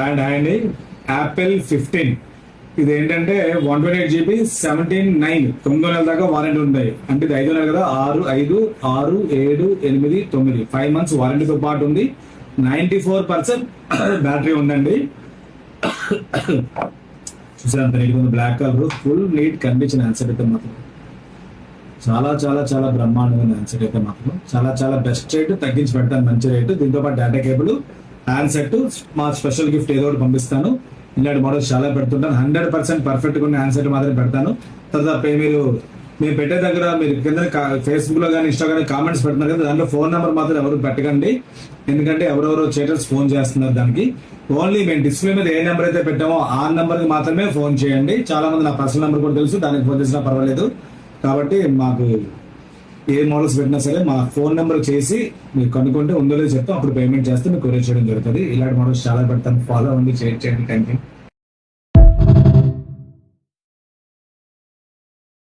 And and Apple 15 ఇది ఏంటంటే 128 GB 17/9 9 నెలల దాకా వారంటీ ఉంటాయి. అంటే ఇది 5 నెలలు కదా, 6 5 6 7 8 9 5 months వారంటీతో పాటు ఉంది. 94% బ్యాటరీ ఉందండి. చూసారు నీట్ ఉంది, black colour, full neat condition. Handset అయితే మాత్రం చాలా చాలా చాలా బ్రహ్మాండంగా హ్యాండ్సెట్ అయితే మాత్రం చాలా చాలా బెస్ట్ రేట్, తగ్గించి పెడతాను మంచి రేటు. దీంతో పాటు డేటా కేబుల్, హ్యాండ్సెట్, మా స్పెషల్ గిఫ్ట్ ఏదో ఒకటి పంపిస్తాను. ఇలాంటి మోడల్స్ చాలా పెడుతుంటాను. 100% పర్ఫెక్ట్ గా ఉన్న హ్యాండ్సెట్ మాత్రం పెడతాను. తర్వాత మీరు పెట్టే దగ్గర మీరు కింద ఫేస్బుక్ లో కానీ ఇన్స్టా కానీ కామెంట్స్ పెడుతున్నారు కదా, దాంట్లో ఫోన్ నెంబర్ మాత్రం ఎవరు పెట్టకండి. ఎందుకంటే ఎవరెవరో చేటర్స్ ఫోన్ చేస్తున్నారు. దానికి ఓన్లీ మేము డిస్ప్లే మీద ఏ నెంబర్ అయితే పెట్టామో ఆ నెంబర్ కి మాత్రమే ఫోన్ చేయండి. చాలా మంది నా పర్సనల్ నెంబర్ కూడా తెలుసు, దానికి ఫోన్ చేసినా పర్వాలేదు. కాబట్టి మాకు ఏ మోడల్స్ పెట్టినా సరే మా ఫోన్ నెంబర్ చేసి మీరు కనుక్కుంటే ఉందో లేదో చెప్తాం, అప్పుడు పేమెంట్ చేస్తే మీకు కొరియర్ చేయడం జరుగుతుంది. ఇలాంటి మోడల్స్ చాలా పెడతాను. ఫాలో అవ్వండి, షేర్ చేయండి. Thank you.